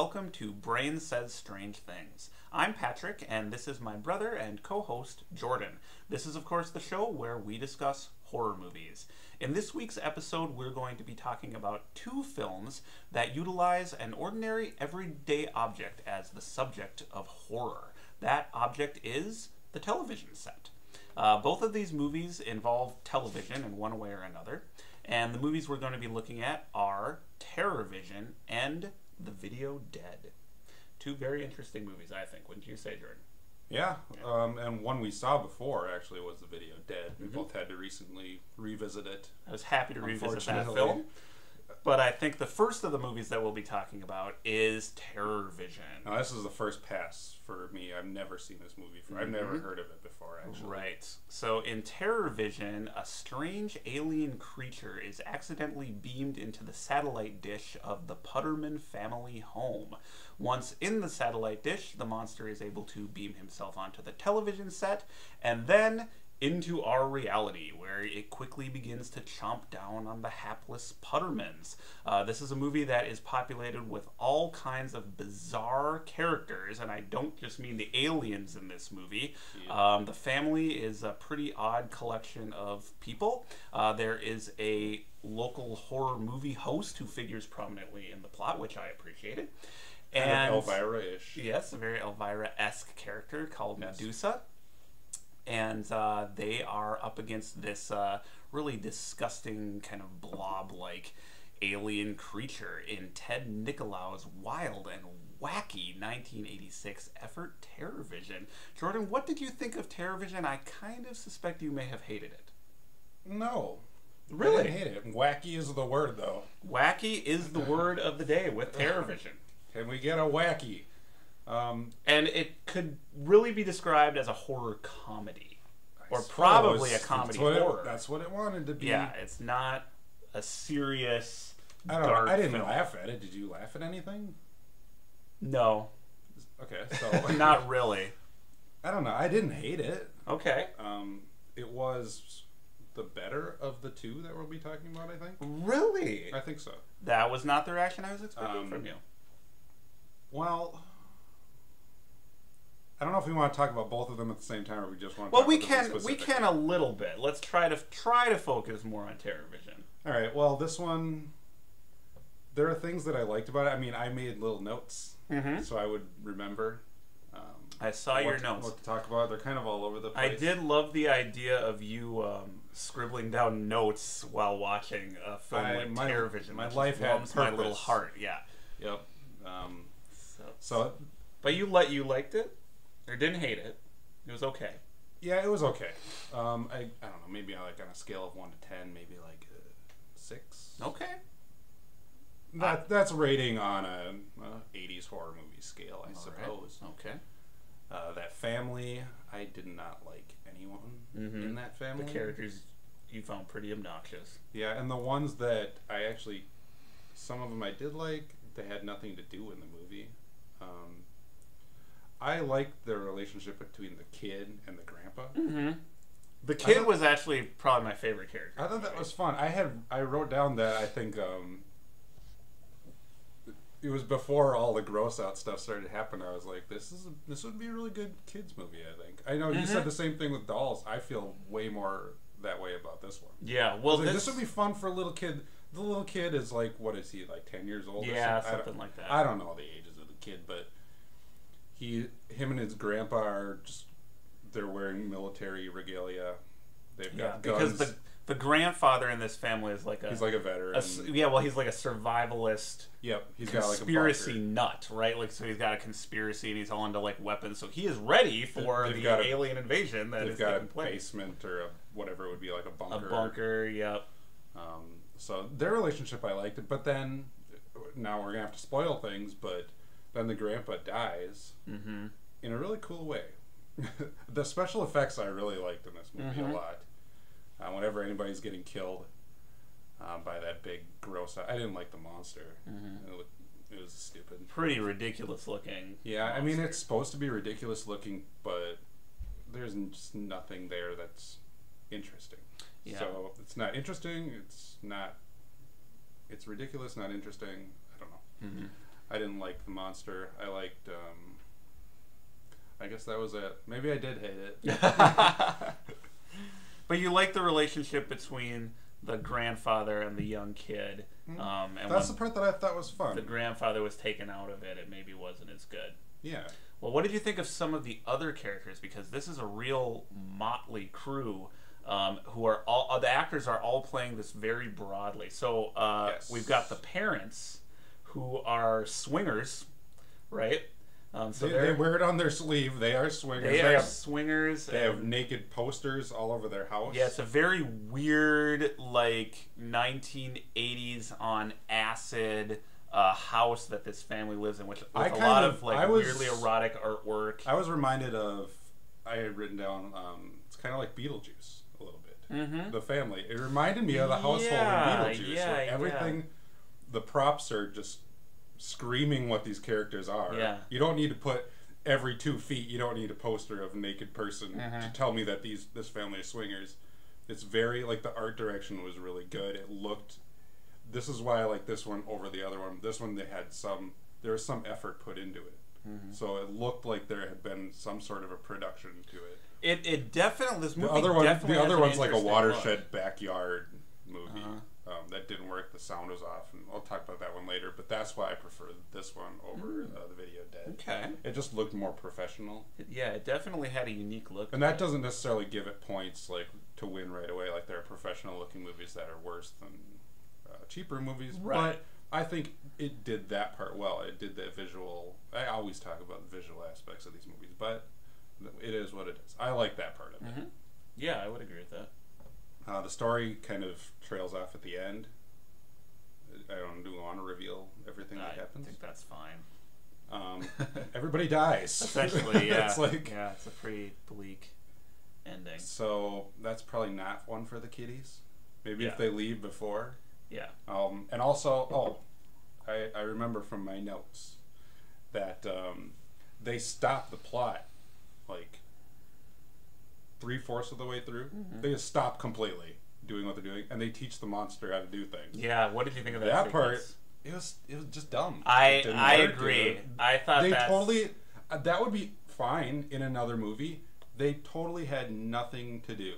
welcome to Brain Says Strange Things. I'm Patrick, and this is my brother and co-host, Jordan. This is, of course, the show where we discuss horror movies. In this week's episode, we're going to be talking about two films that utilize an ordinary, everyday object as the subject of horror. That object is the television set. Both of these movies involve television in one way or another, and the movies we're going to be looking at are Terrorvision and The Video Dead. Two very interesting movies, I think. Wouldn't you say, Jordan? Yeah. And one we saw before, actually, was The Video Dead. We both had to recently revisit it. I was happy to revisit that film. But I think the first of the movies that we'll be talking about is Terrorvision. Now, this is the first pass for me. I've never seen this movie before. I've never heard of it before, actually. Right. So in Terrorvision, a strange alien creature is accidentally beamed into the satellite dish of the Putterman family home. Once in the satellite dish, the monster is able to beam himself onto the television set, and then into our reality, where it quickly begins to chomp down on the hapless Puttermans. This is a movie that is populated with all kinds of bizarre characters, and I don't just mean the aliens in this movie. Yeah. The family is a pretty odd collection of people. There is a local horror movie host who figures prominently in the plot, which I appreciated. And Elvira-ish. Yes, a very Elvira-esque character called Medusa. And they are up against this really disgusting kind of blob-like alien creature in Ted Nicolau's wild and wacky 1986 effort, Terrorvision. Jordan, what did you think of Terrorvision? I kind of suspect you may have hated it. No. Really? I didn't hate it. Wacky is the word, though. Wacky is the word of the day with Terrorvision. Can we get a wacky? And it could really be described as a horror comedy. Or probably a comedy horror. That's what it wanted to be. Yeah, it's not a serious, I don't know. I didn't film. laugh at it. Did you laugh at anything? No. Okay, so... Not really. I don't know. I didn't hate it. Okay. It was the better of the two that we'll be talking about, I think. Really? I think so. That was not the reaction I was expecting from you. Well, I don't know if we want to talk about both of them at the same time, or we just want to. Well, we can a little bit. Let's try to focus more on Terrorvision. All right. Well, this one, there are things that I liked about it. I mean, I made little notes, so I would remember. I saw your notes. What to talk about? They're kind of all over the place. I did love the idea of you scribbling down notes while watching a film like Terrorvision. My life had purpose. My little heart. Yeah. Yep. But you liked it, or didn't hate it? It was okay. Yeah, it was okay. I don't know. Maybe like on a scale of 1 to 10, maybe like 6. Okay. That's rating on a 80s horror movie scale, I suppose. Right. Okay. That family, I did not like anyone in that family. The characters you found pretty obnoxious. Yeah, and the ones that I actually, some of them I did like. They had nothing to do in the movie. I liked the relationship between the kid and the grandpa. The kid was actually probably my favorite character. I thought that was fun. I wrote down that I think it was before all the gross out stuff started happening. I was like, this would be a really good kids movie. I think. I know you said the same thing with dolls. I feel way more that way about this one. Yeah, well, this would be fun for a little kid. The little kid is like, what is he, like 10 years old? Yeah, or something like that. I don't know the ages of the kid, but him and his grandpa are just, they're wearing military regalia. They've got guns. Because the grandfather in this family is like he's like a veteran. He's like a survivalist. Yep, he's got like a conspiracy nut, right? Like, so he's got a conspiracy and he's all into like weapons. So he is ready for the alien invasion that is taking place. They've got a basement or whatever it would be, like a bunker. A bunker, yep. So their relationship I liked it, but then now we're gonna have to spoil things. But then the grandpa dies in a really cool way. The special effects I really liked in this movie a lot. Whenever anybody's getting killed by that big gross, I didn't like the monster. It was stupid. Pretty ridiculous looking. Yeah, monster. I mean it's supposed to be ridiculous looking, but there's just nothing there that's interesting. Yeah. So it's not interesting. It's ridiculous. Not interesting. I don't know. I didn't like the monster. I liked. I guess that was it. Maybe I did hate it. But you like the relationship between the grandfather and the young kid. And that's the part that I thought was fun. The grandfather was taken out of it. It maybe wasn't as good. Yeah. Well, what did you think of some of the other characters? Because this is a real motley crew. Who are all the actors are all playing this very broadly. So yes. We've got the parents who are swingers, right? So they wear it on their sleeve. They are swingers. They are swingers. They have naked posters all over their house. Yeah, it's a very weird, like 1980s on acid house that this family lives in, with a lot of like weirdly erotic artwork. I was reminded of. I had written down. It's kind of like Beetlejuice. The family. It reminded me of the household in Beetlejuice. Where everything, the props are just screaming what these characters are. Yeah. You don't need to put every 2 feet. You don't need a poster of a naked person to tell me that this family is swingers. It's very like the art direction was really good. It looked. This is why I like this one over the other one. This one there was some effort put into it. So it looked like there had been some sort of a production to it. It definitely, this movie the other one's like a watershed look. Backyard movie that didn't work. The sound was off, and I'll talk about that one later. But that's why I prefer this one over the Video Dead. Okay, it just looked more professional. It definitely had a unique look. And that doesn't necessarily give it points like to win right away. Like there are professional-looking movies that are worse than cheaper movies, right? But I think it did that part well. It did the visual. I always talk about the visual aspects of these movies, but it is what it is. I like that part of it. Yeah, I would agree with that. The story kind of trails off at the end. I don't want to reveal everything that happens. I think that's fine. Everybody dies. Essentially, yeah. It's like it's a pretty bleak ending. So that's probably not one for the kiddies. Maybe if they leave before. Yeah. And also, I remember from my notes that they stop the plot like 3/4 of the way through. They just stop completely doing what they're doing, and they teach the monster how to do things. Yeah, what did you think of that? That part, it was just dumb. I agree. I thought that would be fine in another movie. They totally had nothing to do.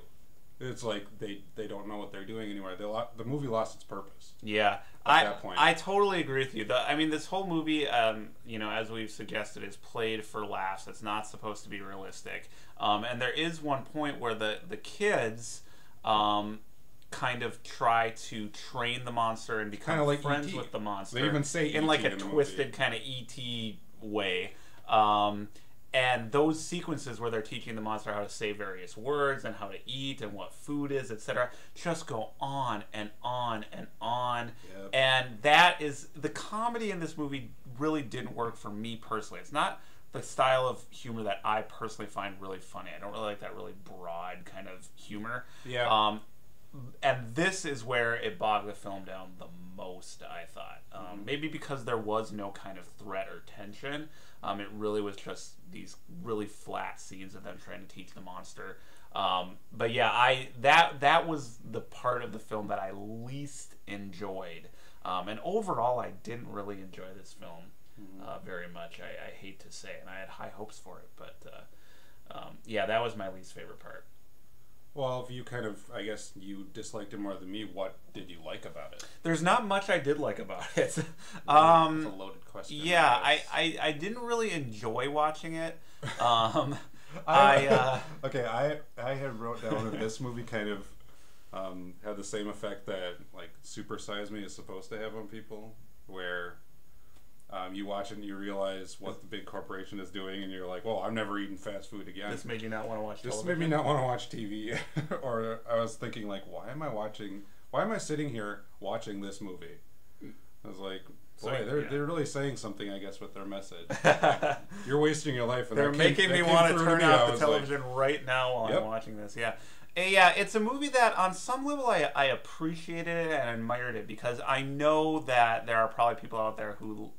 It's like they don't know what they're doing anymore. The movie lost its purpose. Yeah, at that point. I totally agree with you. I mean, this whole movie, as we've suggested, is played for laughs. It's not supposed to be realistic. And there is one point where the kids kind of try to train the monster and become like friends E.T. with the monster. They even say in E.T. like a in the twisted movie. kind of E.T. way. And those sequences where they're teaching the monster how to say various words and how to eat and what food is, etc., just go on and on and on. Yep. And that is the comedy in this movie really didn't work for me personally. It's not the style of humor that I personally find really funny. I don't really like that really broad kind of humor. Yeah. And this is where it bogged the film down the most, I thought. Maybe because there was no kind of threat or tension. It really was just these really flat scenes of them trying to teach the monster. But yeah, that was the part of the film that I least enjoyed. And overall, I didn't really enjoy this film very much. I hate to say it, and I had high hopes for it. But yeah, that was my least favorite part. Well, if you kind of, I guess you disliked it more than me, what did you like about it? There's not much I did like about it. That's a loaded question. Yeah, I didn't really enjoy watching it. Okay, I had wrote down that this movie kind of had the same effect that like Super Size Me is supposed to have on people, where you watch it and you realize what the big corporation is doing, and you're like, well, I'm never eating fast food again. This made you not want to watch television? This made me not want to watch TV. Or I was thinking, like, why am I sitting here watching this movie? I was like, boy, they're really saying something, I guess, with their message. You're wasting your life. And they're making me want to turn off the television right now while I'm watching this. Yeah. Yeah, it's a movie that on some level I appreciated it and admired it, because I know that there are probably people out there who,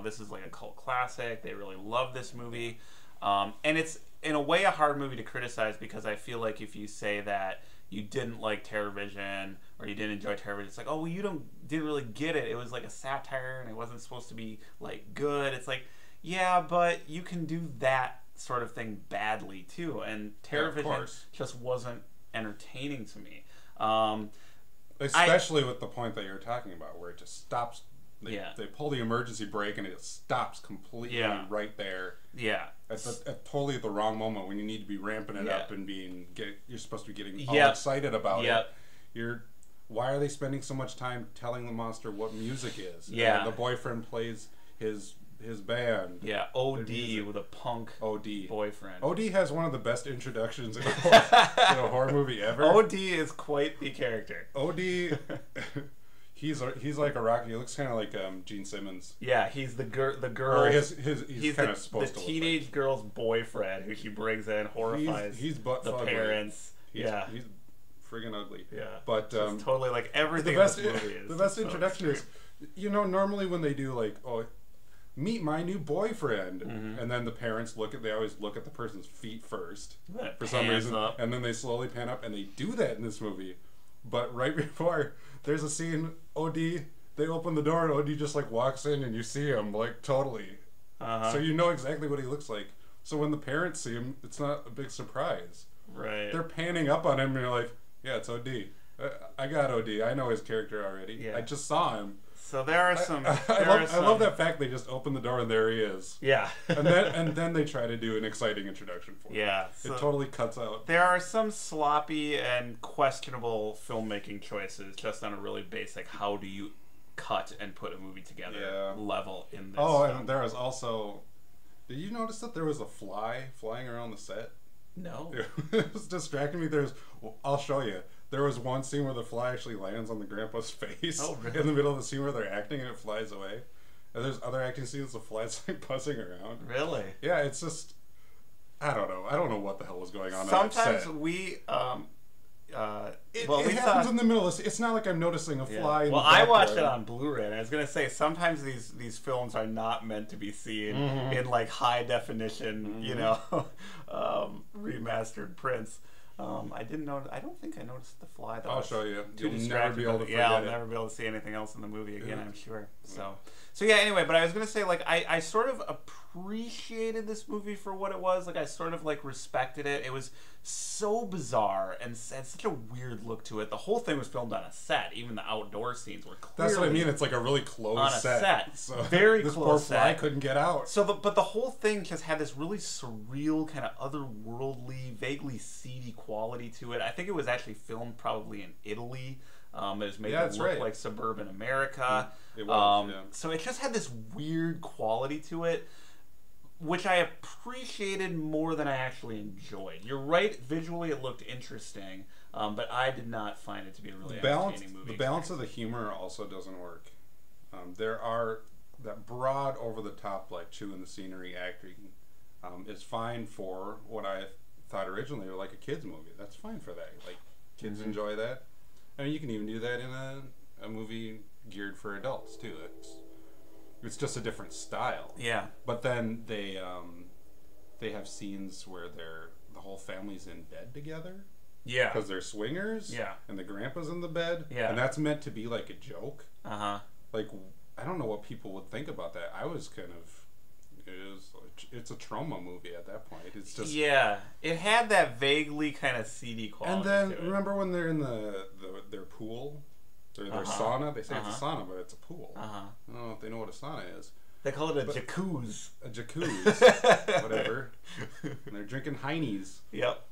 this is like a cult classic. They really love this movie. And it's, in a way, a hard movie to criticize, because I feel like if you say that, you didn't like Terrorvision or you didn't enjoy Terrorvision, it's like, oh, well, didn't really get it. It was like a satire and it wasn't supposed to be like good. It's like, yeah, but you can do that sort of thing badly too. And Terrorvision just wasn't entertaining to me. Especially with the point that you're talking about, where it just stops. They pull the emergency brake and it stops completely right there. Yeah. At totally the wrong moment when you need to be ramping it up and you're supposed to be getting all excited about it. Why are they spending so much time telling the monster what music is? Yeah. And the boyfriend plays his band. Yeah, OD with a punk boyfriend. OD has one of the best introductions in a horror movie ever. OD is quite the character. OD, he's like a rock. He looks kind of like Gene Simmons. Yeah, he's the girl. He's kind of supposed to the teenage girl's boyfriend who she brings in, horrifies he's butt the fugly. Parents. He's friggin' ugly. Yeah, but totally like everything. The best introduction is, normally when they do like, oh, meet my new boyfriend, and then the parents they always look at the person's feet first for some reason, and then they slowly pan up, and they do that in this movie. But right before, there's a scene, OD, they open the door and OD just like walks in and you see him like totally. So you know exactly what he looks like. So when the parents see him, it's not a big surprise. Right. They're panning up on him and you're like, yeah, it's OD. I got OD. I know his character already. Yeah. I just saw him. So there are some. I love that fact they just open the door and there he is. Yeah. and then they try to do an exciting introduction for him. Yeah. So it totally cuts out. There are some sloppy and questionable filmmaking choices just on a really basic how do you cut and put a movie together level in this. Oh, and there was also. Did you notice that there was a fly flying around the set? No. It was distracting me. I'll show you. There was one scene where the fly actually lands on the grandpa's face in the middle of the scene where they're acting and it flies away. And there's other acting scenes the fly's like buzzing around. Really? Yeah, it's just I don't know. I don't know what the hell was going on. Sometimes we it happens in the middle. It's not like I'm noticing a fly. Well, I watched it on Blu-ray, and I was gonna say sometimes these films are not meant to be seen in like high definition, remastered prints. I didn't know. I don't think I noticed the fly. Though. I'll show you. You'll never be able to forget I'll never be able to see anything else in the movie again. I'm sure. So yeah. Anyway, but I was gonna say like I sort of appreciated this movie for what it was. Like I sort of like respected it. It was so bizarre and had such a weird look to it. The whole thing was filmed on a set. Even the outdoor scenes were clearly. That's what I mean. It's like a really closed set. So very this close. Poor fly couldn't get out. So but the whole thing just had this really surreal, kind of otherworldly, vaguely seedy quality to it. I think it was actually filmed probably in Italy. It was made to look like suburban America. It was, So it just had this weird quality to it, which I appreciated more than I actually enjoyed. You're right, visually it looked interesting, but I did not find it to be a really entertaining movie. The balance of the humor also doesn't work. There are that broad, over-the-top, like chewing the scenery acting is fine for what I thought originally was like a kids movie. That's fine for that. Like kids enjoy that. I mean, you can even do that in a movie geared for adults too. It's just a different style. Yeah. But then they have scenes where the whole family's in bed together. Yeah. Because they're swingers. Yeah. And the grandpa's in the bed. Yeah. And that's meant to be like a joke. Uh-huh. Like, I don't know what people would think about that. I was kind of... It's a trauma movie at that point. It's just... Yeah. It had that vaguely kind of seedy quality. And then, to it. remember when they're in their pool? Their sauna? They say it's a sauna, but it's a pool. I don't know if they know what a sauna is. They call it a jacuzzi. A jacuzzi. Whatever. And they're drinking Heine's. Yep.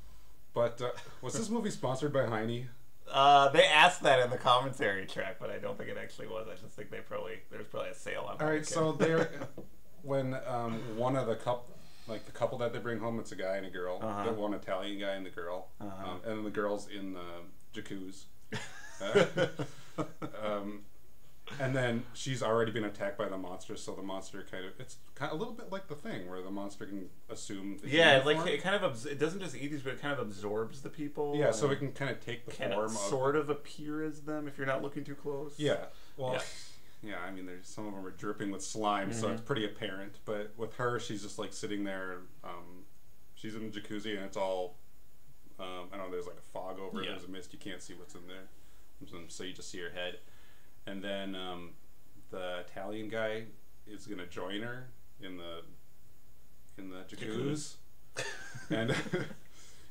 But was this movie sponsored by Heine? They asked that in the commentary track, but I don't think it actually was. I just think there's probably a sale on. All right, so when one of the couple that they bring home, it's a guy and a girl. The one Italian guy and the girl, and then the girl's in the jacuzzi. And then she's already been attacked by the monster, so the monster it's kind of a little bit like The Thing, where the monster can assume the uniform. Like it doesn't just eat these, but it kind of absorbs the people. Yeah, so it can kind of take the form of... sort of appear as them if you're not looking too close. Yeah, well, yeah, I mean, there's some of them are dripping with slime, so it's pretty apparent. But with her, she's just like sitting there. She's in the jacuzzi, and it's all I don't know, there's like a fog over it, Yeah. there's a mist, you can't see what's in there. So you just see her head. And then the Italian guy is going to join her in the jacuzzi. And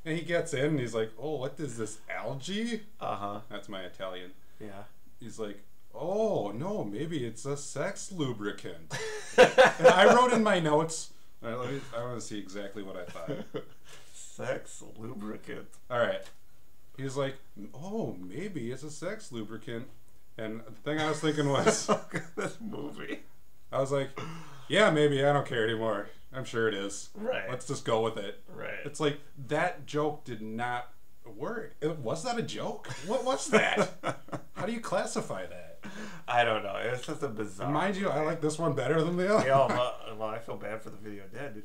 and he gets in and he's like, oh, what is this, algae? That's my Italian. Yeah. He's like, oh, no, maybe it's a sex lubricant. And I wrote in my notes, I want to see exactly what I thought. Sex lubricant. All right. He's like, oh, maybe it's a sex lubricant. And the thing I was thinking was, Look at this movie. I was like, yeah, maybe, I don't care anymore. I'm sure it is. Right. Let's just go with it. Right. It's like, that joke did not work. Was that a joke? What was that? How do you classify that? I don't know. It's just a bizarre. Mind you, I like this one better than the other. Yeah, well, I feel bad for the video dead.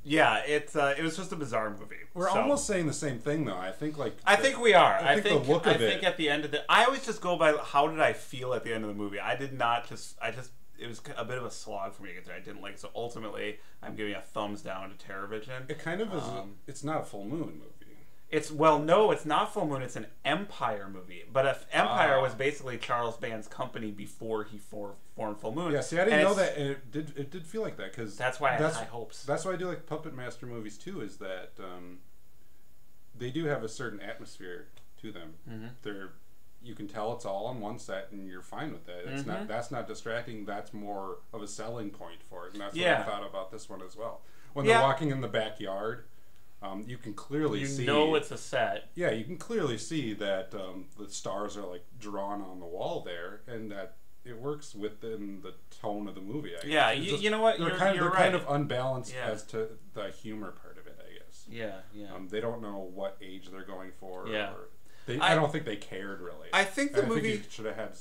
Yeah, it was just a bizarre movie. We're almost saying the same thing, though. I think I think we are. I think the look of I think at the end of I always just go by how did I feel at the end of the movie. I did not just. It was a bit of a slog for me to get there. I didn't like it. So ultimately, I'm giving a thumbs down to Terrorvision. It kind of is. It's not a full moon movie. No, it's not Full Moon. It's an Empire movie. But if Empire was basically Charles Band's company before he formed Full Moon. Yeah, see, I didn't know that, and it did feel like that because that's why I had high hopes. That's why I do like Puppet Master movies too. Is that they do have a certain atmosphere to them. Mm-hmm. You can tell it's all on one set, and you're fine with that. It's not. That's not distracting. That's more of a selling point for it, and that's what I thought about this one as well. When they're walking in the backyard. You can clearly see. You know it's a set. Yeah, you can clearly see that the stars are like drawn on the wall there, and that it works within the tone of the movie. I guess. You know what? They're kind of unbalanced as to the humor part of it, I guess. Yeah, yeah. They don't know what age they're going for. Yeah. I don't think they cared really. I think the movie think should have had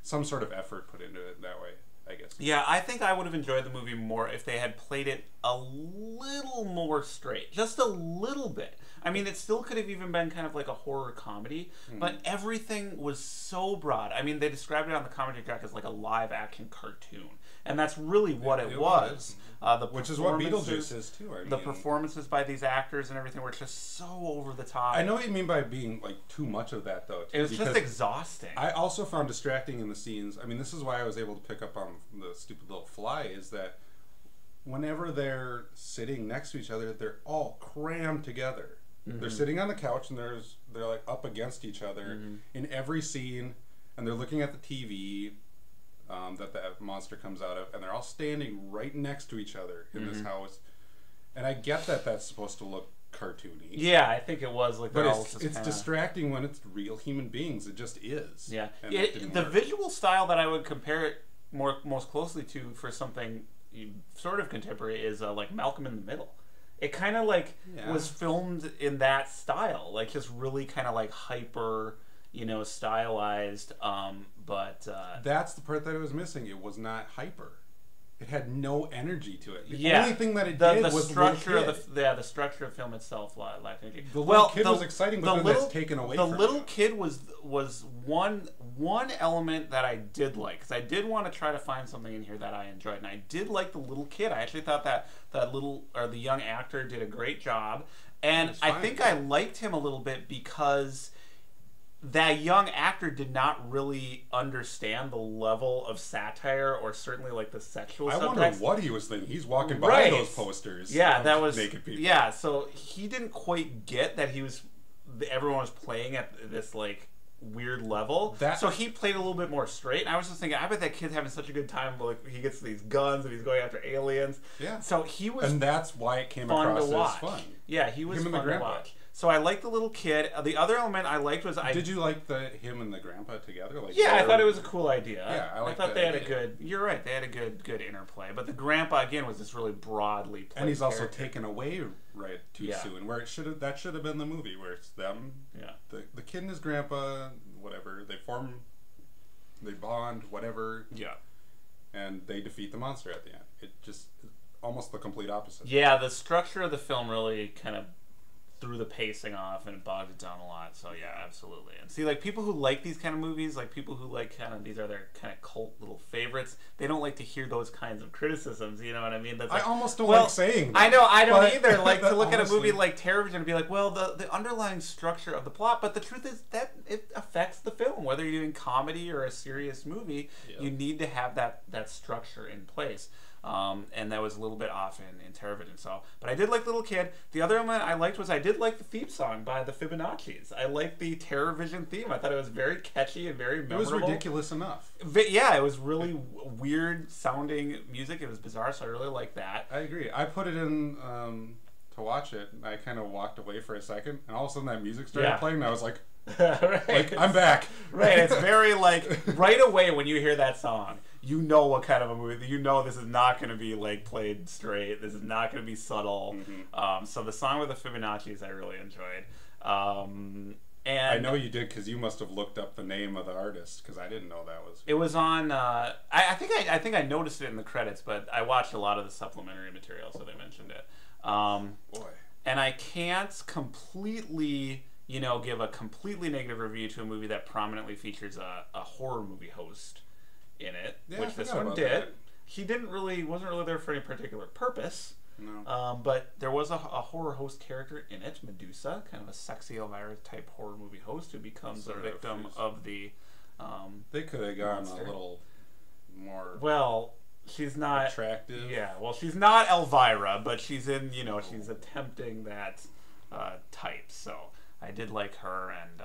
some sort of effort put into it that way. I guess. Yeah, I think I would have enjoyed the movie more if they had played it a little more straight. Just a little bit. I mean, it still could have even been kind of like a horror comedy, but everything was so broad. I mean, they described it on the commentary track as like a live-action cartoon. And that's really what it was. Which is what Beetlejuice is, too. I mean, the performances by these actors and everything were just so over the top. I know what you mean by being like too much of that, though. It was just exhausting. I also found distracting in the scenes. I mean, this is why I was able to pick up on the stupid little fly, is that whenever they're sitting next to each other, they're all crammed together. They're sitting on the couch and they're like up against each other in every scene, and they're looking at the TV that the monster comes out of, and they're all standing right next to each other in this house. And I get that that's supposed to look cartoony. Yeah, I think it was like, but it's distracting when it's real human beings. It just is. Yeah, the visual style that I would compare it most closely to for something sort of contemporary is like Malcolm in the Middle. It kind of like was filmed in that style, like just really kind of like hyper, stylized. But that's the part that I was missing. It was not hyper. It had no energy to it. The only only thing that it did was the structure of the structure of the film itself lacked energy. The little kid was exciting, but then that's taken away from the little kid was one element that I did like, because I did want to try to find something in here that I enjoyed, and I did like the little kid. I actually thought that the young actor did a great job, and I think I liked him a little bit because that young actor did not really understand the level of satire, or certainly like the sexual subtext. I wonder what he was thinking. He's walking by those posters. Yeah, that was naked people. Yeah, so he didn't quite get that everyone was playing at this like weird level. So he played a little bit more straight. And I was just thinking, I bet that kid's having such a good time. Like, he gets these guns and he's going after aliens. Yeah. So he was, and that's why it came across as fun. Yeah, he was fun to watch. So I liked the little kid. The other element I liked was Did you like him and the grandpa together? Like, yeah, I thought it was a cool idea. Yeah, I thought they had a good. You're right, they had a good interplay. But the grandpa again was this really broadly played and he's also character. taken away too soon. Where that should have been the movie where it's them, the kid and his grandpa, whatever. They bond, whatever. Yeah, and they defeat the monster at the end. It just almost the complete opposite. Yeah, the structure of the film really kind of threw the pacing off and it bogged it down a lot. So yeah, absolutely. And see, like people who like these kind of movies, like people who like kind of these are their kind of cult little favorites. They don't like to hear those kinds of criticisms. You know what I mean? That's like, I almost don't like saying that. I know, I don't either. Like to look honestly, at a movie like Terrorvision and be like, well, the underlying structure of the plot, but the truth is that it affects the film. Whether you're doing comedy or a serious movie, you need to have that structure in place. And that was a little bit off in Terrorvision. So, but I did like Little Kid. The other one I liked was I did like the theme song by the Fibonacci's. I liked the Terrorvision theme. I thought it was very catchy and very memorable. It was ridiculous enough. Yeah, it was really weird sounding music. It was bizarre, so I really liked that. I agree. I put it in to watch it. And I kind of walked away for a second, and all of a sudden that music started playing, and I was like, right. like I'm back. Right. It's very like right away when you hear that song, you know what kind of a movie. You know this is not going to be like played straight. This is not going to be subtle. So the song with the Fibonacci's I really enjoyed. And I know you did because you must have looked up the name of the artist because I didn't know that was. It was on. I think I noticed it in the credits, but I watched a lot of the supplementary material, so they mentioned it. Boy. And I can't completely, give a completely negative review to a movie that prominently features a horror movie host in it, which this one did. That. He wasn't really there for any particular purpose. No. But there was a horror host character in it, Medusa, kind of a sexy Elvira type horror movie host who becomes a victim of the. They could have gone monster. a little more. Well, she's not attractive. Yeah, well, she's not Elvira, but she's in. She's attempting that type. So I did like her, and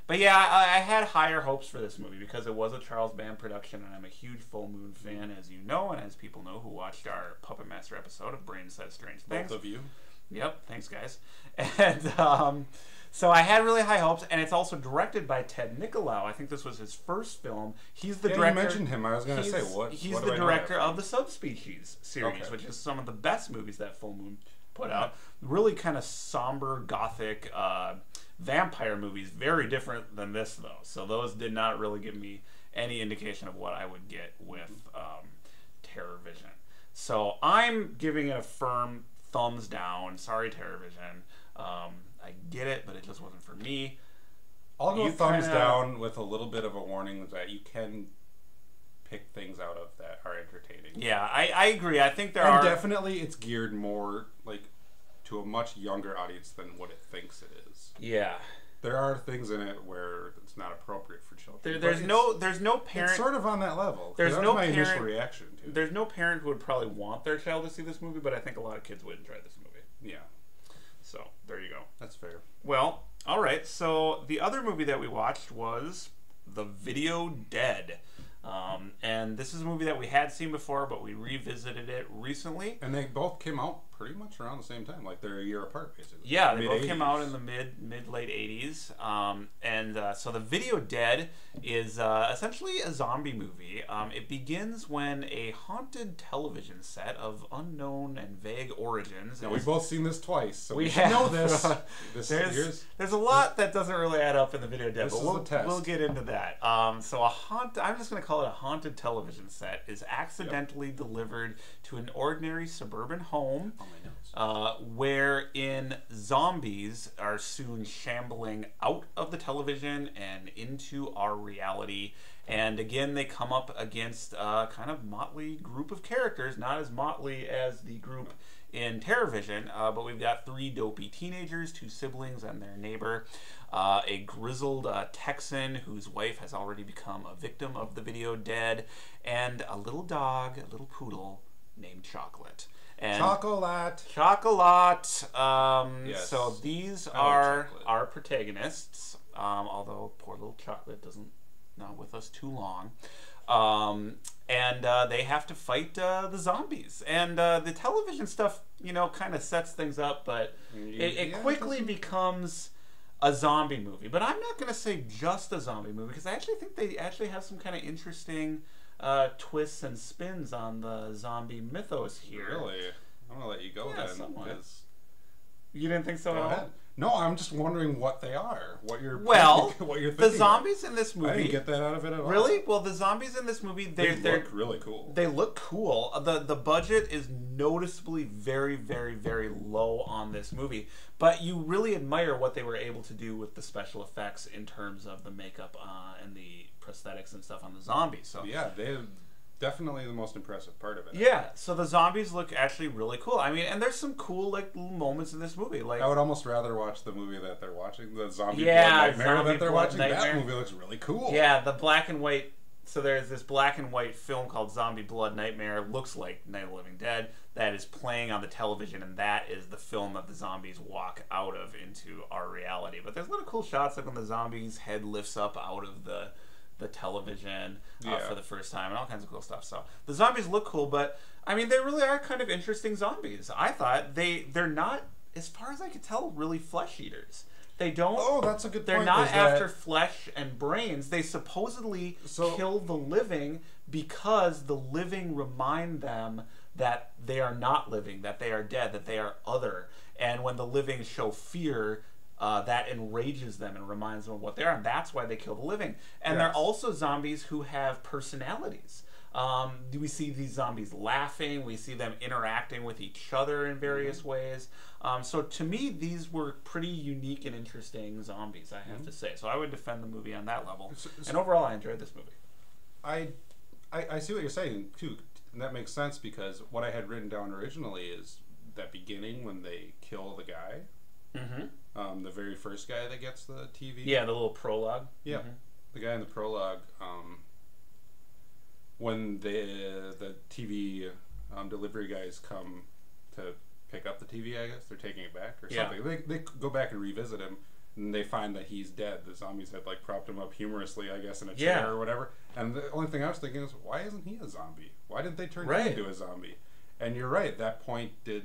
but yeah, I had higher hopes for this movie because it was a Charles Band production, and I'm a huge Full Moon fan, as you know, and as people know who watched our Puppet Master episode of Brain Says Strange Things. Both of you. Yep, thanks guys. And so I had really high hopes, and it's also directed by Ted Nicolau. I think this was his first film. He's the director. You mentioned him. I was going to say what. He's the director of the Subspecies series, which is some of the best movies that Full Moon put out. Really kind of somber, gothic vampire movies. Very different than this, though. So those did not really give me any indication of what I would get with Terrorvision. So I'm giving it a firm thumbs down. Sorry, Terrorvision. I get it, but it just wasn't for me. I'll go thumbs down with a little bit of a warning that you can pick things out of that are entertaining. Yeah, I agree. I think definitely it's geared more like to a much younger audience than what it thinks it is. Yeah. There are things in it where it's not appropriate for children. There's no parent. It's sort of on that level. There's no my parent, initial reaction to it. There's no parent who would probably want their child to see this movie, but I think a lot of kids would enjoy this movie. Yeah. So there you go. That's fair. Well, all right. So the other movie that we watched was The Video Dead. And this is a movie that we had seen before, but we revisited it recently. And they both came out pretty much around the same time, like they're a year apart, basically. Yeah, they both came out in the mid-late 80s. So The Video Dead is essentially a zombie movie. It begins when a haunted television set of unknown and vague origins. Now, we've both seen this twice, so we should know this. There's a lot that doesn't really add up in The Video Dead, but we'll get into that. I'm just going to call it a haunted television set is accidentally delivered to an ordinary suburban home wherein zombies are soon shambling out of the television and into our reality. And again, they come up against a kind of motley group of characters, not as motley as the group in Terrorvision, but we've got 3 dopey teenagers, 2 siblings and their neighbor, a grizzled Texan whose wife has already become a victim of the video dead, and a little dog, a little poodle named Chocolate. And Chocolate. Yes. So these are our protagonists, although poor little Chocolate not with us too long. And they have to fight the zombies. And the television stuff, kind of sets things up, but it quickly becomes a zombie movie. But I'm not going to say just a zombie movie, because I actually think they actually have some kind of interesting twists and spins on the zombie mythos here. Really? I'm going to let you go then. Somewhat. You didn't think so at all? No, I'm just wondering what they are. What you're what you're thinking. The zombies in this movie. I didn't get that out of it at all. Really? Well, the zombies in this movie they look really cool. They look cool. The budget is noticeably very, very, very low on this movie, but you really admire what they were able to do with the special effects in terms of the makeup and the prosthetics and stuff on the zombies. So yeah, they're definitely the most impressive part of it. Yeah, so the zombies look actually really cool. I mean, and there's some cool like little moments in this movie. Like I would almost rather watch the movie that they're watching, the Zombie Blood Nightmare Zombie that they're Blood watching. Nightmare. That movie looks really cool. Yeah, the black and white. So there's this black and white film called Zombie Blood Nightmare. Looks like Night of the Living Dead. That is playing on the television, and that is the film that the zombies walk out of into our reality. But there's a lot of cool shots, like when the zombie's head lifts up out of the television for the first time, and all kinds of cool stuff. So the zombies look cool, but I mean, they really are kind of interesting zombies. I thought they're not, as far as I could tell, really flesh eaters. They don't. Oh, that's a good point. They're not after flesh and brains. They supposedly kill the living because the living remind them that they are not living, that they are dead, that they are other. And when the living show fear, that enrages them and reminds them of what they are, and that's why they kill the living. And they're also zombies who have personalities. We see these zombies laughing. We see them interacting with each other in various ways. So to me, these were pretty unique and interesting zombies, I have to say. So I would defend the movie on that level. And overall, I enjoyed this movie. I see what you're saying, too. And that makes sense because what I had written down originally is that beginning when they kill the guy. Mm-hmm. The very first guy that gets the TV. Yeah, the little prologue. Yeah, the guy in the prologue. When the TV delivery guys come to pick up the TV, I guess they're taking it back or something. They go back and revisit him, and they find that he's dead. The zombies had like propped him up humorously, I guess, in a chair or whatever. And the only thing I was thinking is, why isn't he a zombie? Why didn't they turn him into a zombie? And you're right. That point it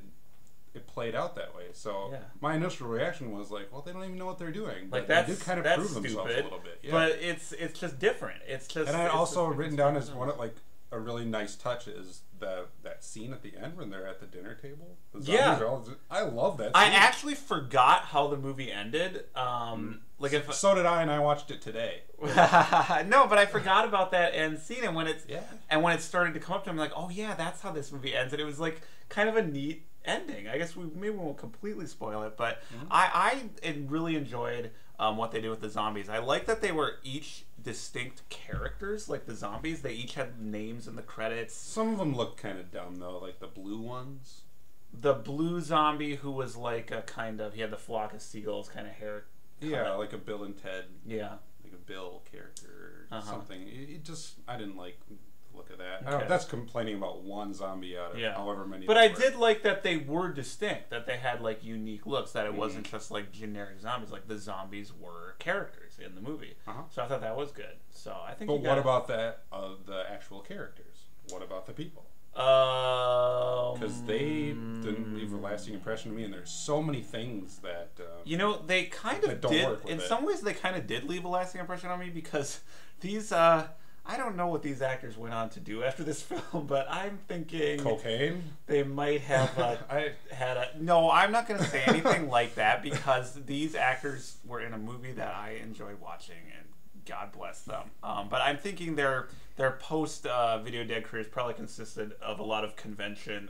played out that way. So my initial reaction was like, well, they don't even know what they're doing. But they do kind of prove themselves a little bit. Yeah. But it's just different. It's just. And I also written down as one of like a really nice touch is that scene at the end when they're at the dinner table. The zombies are all, I love that scene. I actually forgot how the movie ended. So did I, and I watched it today. No, but I forgot about that end scene, and when it started to come up to me, I'm like, oh yeah, that's how this movie ends. And it was like kind of a neat ending. I guess we won't completely spoil it, but I really enjoyed what they did with the zombies. I like that they were each distinct characters, like the zombies. They each had names in the credits. Some of them look kind of dumb though, like the blue ones. The blue zombie who was like a kind of, he had the flock of seagulls kind of hair. Yeah, like a Bill and Ted. Yeah. Like a Bill character or something. It just, I didn't like the look of that. Okay. That's complaining about one zombie out of however many. But I did like that they were distinct, that they had like unique looks, that it wasn't just like generic zombies. Like the zombies were characters in the movie. So I thought that was good. So I think. But what about that? The actual characters? What about the people? Because they didn't leave a lasting impression to me, and there's so many things that they kind of did. In some ways, they kind of did leave a lasting impression on me because these. I don't know what these actors went on to do after this film, but I'm thinking cocaine. They might have had a. No, I'm not going to say anything like that because these actors were in a movie that I enjoyed watching, and God bless them. But I'm thinking their post Video Dead careers probably consisted of a lot of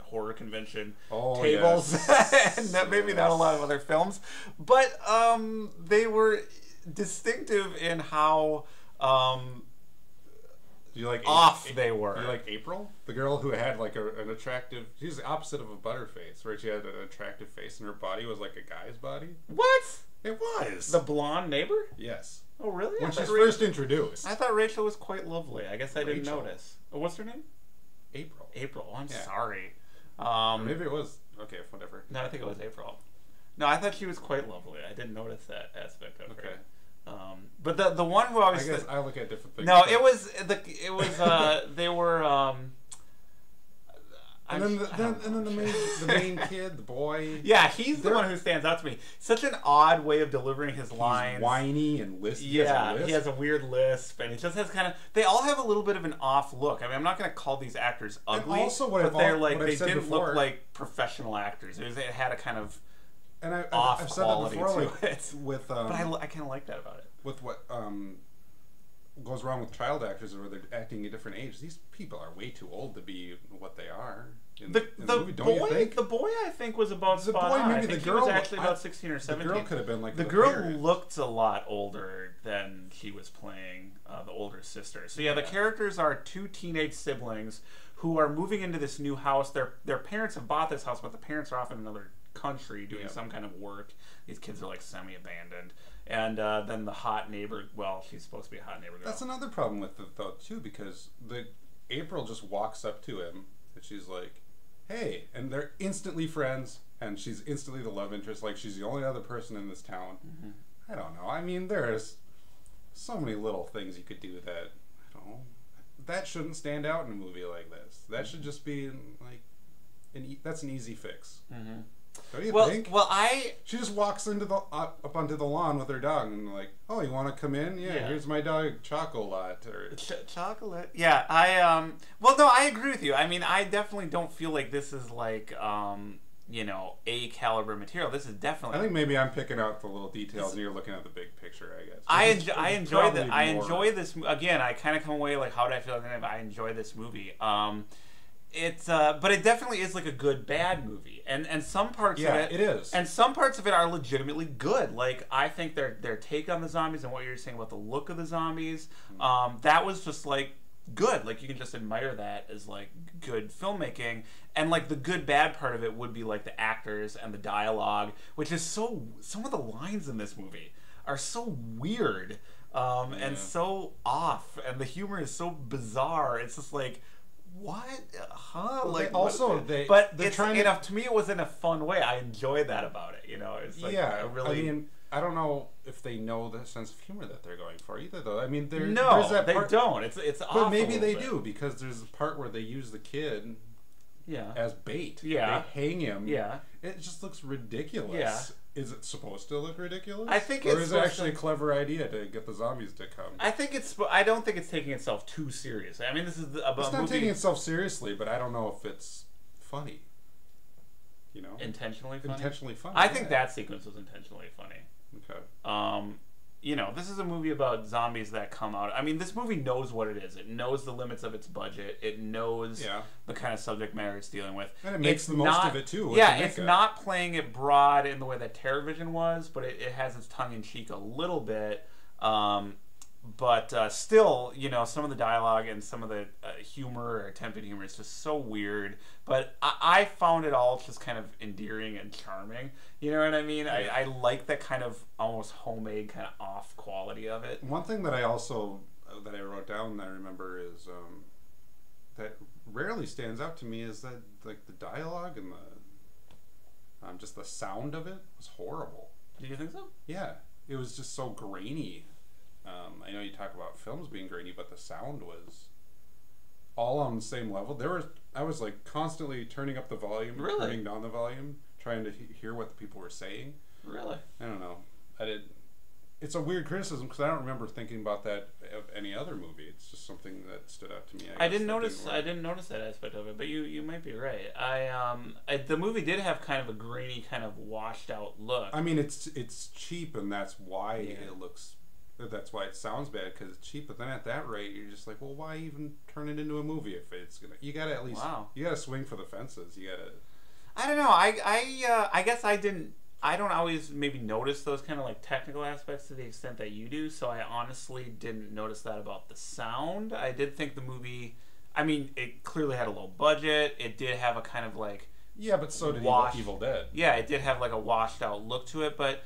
horror convention tables, and maybe not a lot of other films. But they were distinctive in how. You like they were. You like April? The girl who had like an attractive... She's the opposite of a butterface, where she had an attractive face and her body was like a guy's body. What? It was. The blonde neighbor? Yes. Oh, really? When she's first introduced. I thought Rachel was quite lovely. I guess I didn't notice. Oh, what's her name? April. April. Oh, I'm sorry. Maybe it was... Okay, whatever. No, I think it was April. No, I thought she was quite lovely. I didn't notice that aspect of her. But the one who always... I guess I look at different things. No, it was they were and then the main kid, the boy. Yeah, he's the one who stands out to me. Such an odd way of delivering his lines. He's whiny and lispy. Yeah, he has a weird lisp, and he just has kind of. They all have a little bit of an off look. I mean, I'm not going to call these actors ugly, and also but they're like they didn't look like professional actors. It had a kind of And off I've said that quality before, to like, it. with But I kind of like that about it. with what goes wrong with child actors where they're acting at different ages. These people are way too old to be what they are. The movie, don't you think? The boy I think was about The spot boy, on. maybe I think the he girl was actually about 16 or 17. The girl could have been like the girl parent. looked a lot older than she was playing the older sister. So yeah, the characters are two teenage siblings who are moving into this new house. Their parents have bought this house, but the parents are off in another country doing some kind of work. These kids are like semi-abandoned. And then the hot neighbor, well, she's supposed to be a hot neighbor girl. That's another problem with it, though, too, because April just walks up to him, and she's like, hey, and they're instantly friends, and she's instantly the love interest, like she's the only other person in this town. Mm-hmm. I don't know. I mean, there's so many little things you could do that, I don't know, that shouldn't stand out in a movie like this. That should just be, like, that's an easy fix. Mm-hmm. Don't you think? Well, she just walks into up onto the lawn with her dog and like, oh, you want to come in? Yeah, here's my dog Chocolate or Chocolate. Yeah, well, no, I agree with you. I mean, I definitely don't feel like this is like A caliber material. This is definitely. I think maybe I'm picking out the little details and you're looking at the big picture. I guess. I enjoy this. Again, I kind of come away like, how did I feel? I enjoy this movie. It's but it definitely is like a good bad movie, and some parts of it is, and some parts of it are legitimately good. Like I think their take on the zombies and what you're saying about the look of the zombies, that was just like good. Like you can just admire that as like good filmmaking, and like the good bad part of it would be like the actors and the dialogue, which is some of the lines in this movie are so weird and so off, and the humor is so bizarre. It's just like. What? Huh? Well, like also, but it's trying enough to me. It was in a fun way. I enjoyed that about it. You know, it's like really. I mean, I don't know if they know the sense of humor that they're going for either, though. I mean, there's that part, they don't. It's but maybe they do because there's a part where they use the kid, as bait. Yeah, they hang him. Yeah, it just looks ridiculous. Yeah. Is it supposed to look ridiculous? I think or is it actually a clever idea to get the zombies to come? I don't think it's taking itself too seriously. I mean, this is about it's not taking itself seriously, but I don't know if it's funny. You know, intentionally funny. Intentionally funny. I think that sequence was intentionally funny. Okay. You know, this is a movie about zombies that come out. I mean, this movie knows what it is. It knows the limits of its budget. It knows the kind of subject matter it's dealing with. And it makes the most of it, too. Yeah, it's not playing it broad in the way that Terrorvision was, but it has its tongue-in-cheek a little bit. But still, you know, some of the dialogue and some of the humor or attempted humor is just so weird. But I found it all just kind of endearing and charming. You know what I mean? Yeah. I like that kind of almost homemade, kind of off quality of it. One thing that I also that I wrote down that I remember is that rarely stands out to me is that like the dialogue and the just the sound of it was horrible. Do you think so? Yeah, it was just so grainy. I know you talk about films being grainy, but the sound was all on the same level. I was like constantly turning up the volume, turning down the volume, trying to hear what the people were saying. Really? I don't know. It's a weird criticism because I don't remember thinking about that of any other movie. It's just something that stood out to me. I didn't notice that aspect of it, but you might be right. The movie did have kind of a grainy, kind of washed out look. I mean, it's cheap, and that's why it looks. That's why it sounds bad because it's cheap. But then at that rate, you're just like, well, why even turn it into a movie if it's gonna? You gotta at least. Wow. You gotta swing for the fences. You gotta. I don't know. I guess I didn't. I don't always maybe notice those kind of like technical aspects to the extent that you do. So I honestly didn't notice that about the sound. I did think the movie. I mean, it clearly had a low budget. It did have a kind of like. Yeah, but so did Evil Dead. Yeah, it did have like a washed out look to it, but.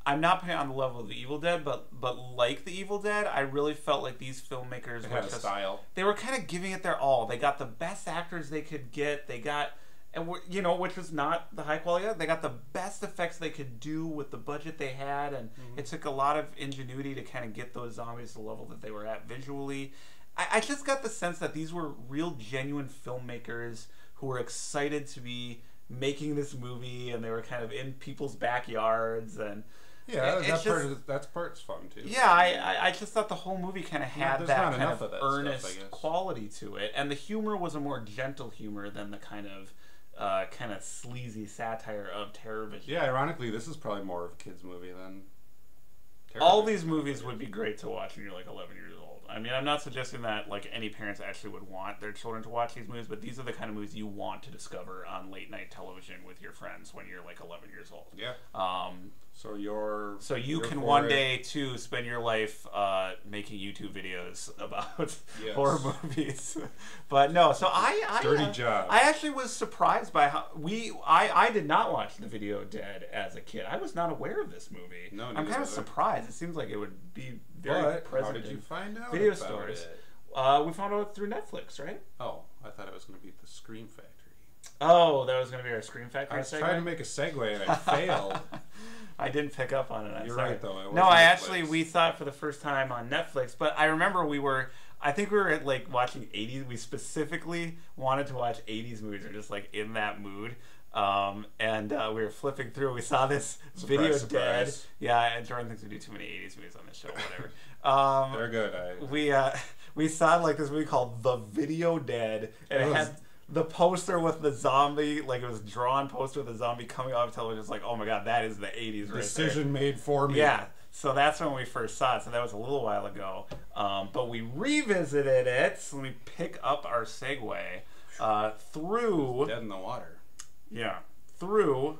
I'm not putting it on the level of the Evil Dead, but like the Evil Dead, I really felt like these filmmakers had a style. They were kind of giving it their all. They got the best actors they could get. They got, which was not the high quality. They got the best effects they could do with the budget they had, and it took a lot of ingenuity to kind of get those zombies to the level that they were at visually. I just got the sense that these were real, genuine filmmakers who were excited to be making this movie, and they were kind of in people's backyards and. Yeah, that part's fun too. Yeah, I just thought the whole movie kind of had that kind of earnest quality to it, and the humor was a more gentle humor than the kind of kind of sleazy satire of Terrorvision. Yeah, ironically, this is probably more of a kids' movie than All these movies would be great to watch when you're like 11 years old. I mean, I'm not suggesting that like any parents actually would want their children to watch these movies, but these are the kind of movies you want to discover on late night television with your friends when you're like 11 years old. Yeah. So you can one day too spend your life making YouTube videos about horror movies. But no, so I dirty job. I actually was surprised by how I did not watch The Video Dead as a kid. I was not aware of this movie. No, I'm kind of surprised. It seems like it would be very present. How did you find out? Video about stores. It? We found out through Netflix, right? Oh, I thought it was going to be the Scream Factory. Oh, that was going to be our Scream Factory. I was trying to make a segue and I failed. I didn't pick up on it. You're right, though. No, I actually, we saw it for the first time on Netflix, but I remember I think we were like watching 80s. We specifically wanted to watch 80s movies. We're just like in that mood. And we were flipping through. We saw this Video Dead. Yeah, and Jordan thinks we do too many 80s movies on this show, whatever. They're good. We saw like this movie called The Video Dead, and it had the poster with the zombie, like it was a drawn poster with the zombie coming off television. It's like, oh my god, that is the 80s right Decision made for me. Yeah, so that's when we first saw it. So that was a little while ago. But we revisited it. So let me pick up our segue through... Dead in the water. Yeah. Through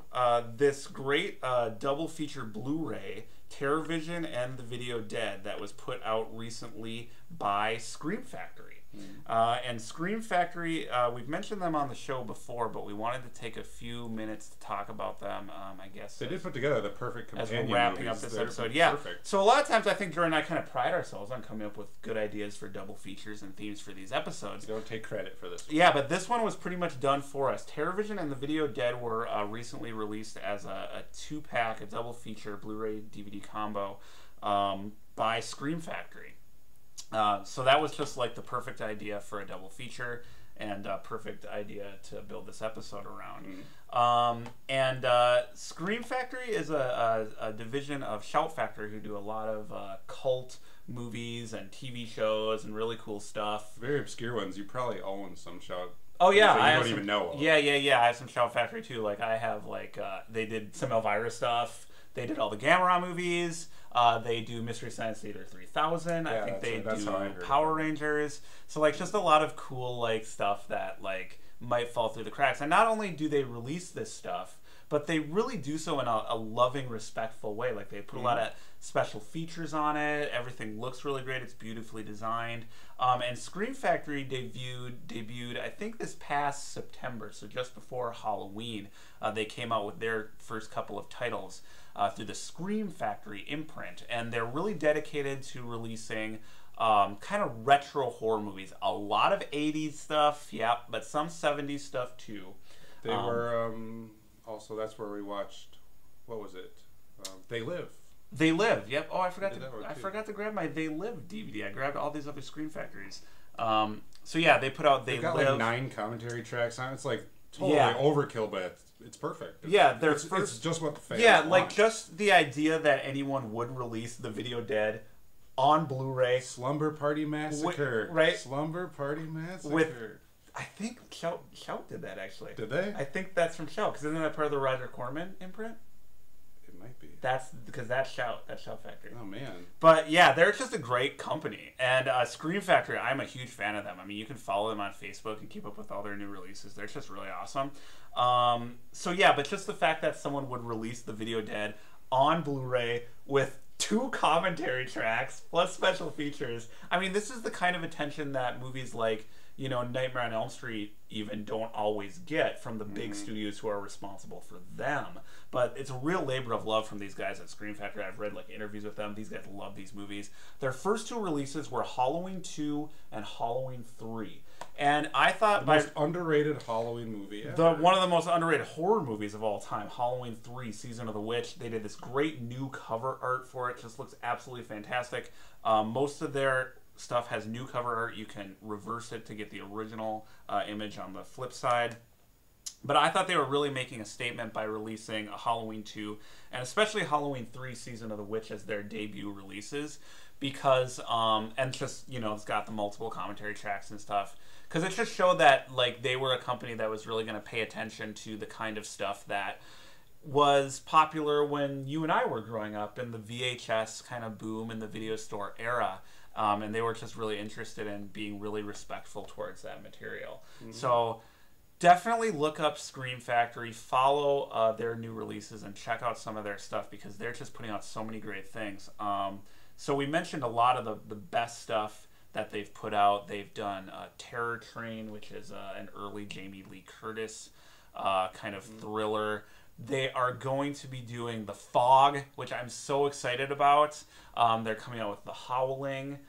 this great double feature Blu-ray, Terrorvision and The Video Dead, that was put out recently by Scream Factory. And Scream Factory, we've mentioned them on the show before, but we wanted to take a few minutes to talk about them. I guess they did put together the perfect companion as we're wrapping movies. up this They're episode. Yeah. Perfect. So a lot of times, I think Jordan and I kind of pride ourselves on coming up with good ideas for double features and themes for these episodes. You don't take credit for this one. Yeah, but this one was pretty much done for us. Terrorvision and The Video Dead were recently released as a 2-pack, a double feature Blu-ray DVD combo by Scream Factory. So that was just like the perfect idea for a double feature and a perfect idea to build this episode around. Scream Factory is a division of Shout Factory, who do a lot of cult movies and TV shows and really cool stuff. Very obscure ones. You probably own some Shout. Oh yeah, I don't even know of. Yeah. I have some Shout Factory too. Like I have they did some Elvira stuff. They did all the Gamera movies. They do Mystery Science Theater 3000. I think they do Power Rangers. So like just a lot of cool like stuff that like might fall through the cracks. And not only do they release this stuff, but they really do so in a loving, respectful way. Like they put a lot of special features on it. Everything looks really great. It's beautifully designed. And Scream Factory debuted I think this past September, so just before Halloween. They came out with their first couple of titles through the Scream Factory imprint, and they're really dedicated to releasing kind of retro horror movies. A lot of 80s stuff, yeah, but some 70s stuff too. They were also, that's where we watched, what was it? They Live. They Live, yep. Oh, I forgot to grab my They Live DVD. I grabbed all these other Scream Factories. So yeah, they put out They've got Live. Like 9 commentary tracks on it. It's like totally overkill, but it's perfect. It's just what the fans want. Like just the idea that anyone would release The Video Dead on Blu-ray. Slumber Party Massacre. Right? Slumber Party Massacre. I think Shout did that, actually. Did they? I think that's from Shout, because isn't that part of the Roger Corman imprint? It might be. That's because that's Shout Factory. Oh, man. But yeah, they're just a great company. And Scream Factory, I'm a huge fan of them. I mean, you can follow them on Facebook and keep up with all their new releases. They're just really awesome. So yeah, but just the fact that someone would release The Video Dead on Blu-ray with 2 commentary tracks plus special features. I mean, this is the kind of attention that movies like, you know, Nightmare on Elm Street even don't always get from the big studios who are responsible for them. But it's a real labor of love from these guys at Scream Factory. I've read like interviews with them. These guys love these movies. Their first 2 releases were Halloween 2 and Halloween 3. And I thought the most underrated Halloween movie ever. One of the most underrated horror movies of all time, Halloween 3, Season of the Witch. They did this great new cover art for it. Just looks absolutely fantastic. Most of their stuff has new cover art. You can reverse it to get the original image on the flip side. But I thought they were really making a statement by releasing a Halloween 2 and especially Halloween 3 Season of the Witch as their debut releases, because and just, you know, it's got the multiple commentary tracks and stuff, because it just showed that like they were a company that was really going to pay attention to the kind of stuff that was popular when you and I were growing up in the VHS kind of boom in the video store era. And they were just really interested in being really respectful towards that material. Mm-hmm. So definitely look up Scream Factory, follow their new releases, and check out some of their stuff because they're just putting out so many great things. So we mentioned a lot of the best stuff that they've put out. They've done Terror Train, which is an early Jamie Lee Curtis kind of thriller. They are going to be doing The Fog, which I'm so excited about. They're coming out with The Howling,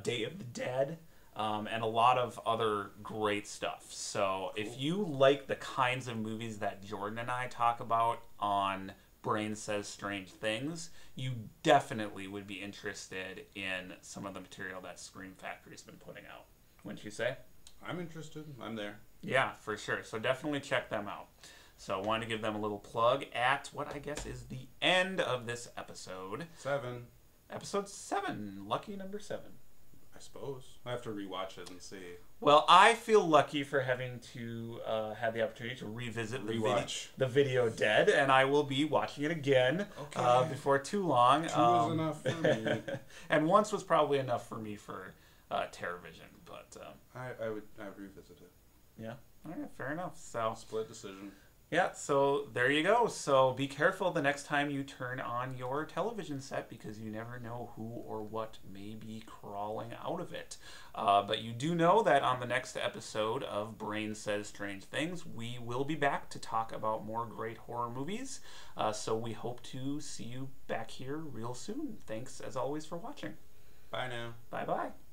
Day of the Dead, and a lot of other great stuff. So if you like the kinds of movies that Jordan and I talk about on Brain Says Strange Things, you definitely would be interested in some of the material that Scream Factory's been putting out. Wouldn't you say? I'm interested. I'm there. Yeah, for sure. So definitely check them out. So I wanted to give them a little plug at what I guess is the end of this episode. 7. Episode 7. Lucky number 7. I suppose. I have to rewatch it and see. Well, I feel lucky for having to have the opportunity to revisit the video Dead, and I will be watching it again before too long. 2 was enough for me. And once was probably enough for me for Terrorvision, but... I would revisit it. Yeah. All right, fair enough. So split decision. Yeah, so there you go. So be careful the next time you turn on your television set because you never know who or what may be crawling out of it. But you do know that on the next episode of Brain Says Strange Things, we will be back to talk about more great horror movies. So we hope to see you back here real soon. Thanks, as always, for watching. Bye now. Bye-bye.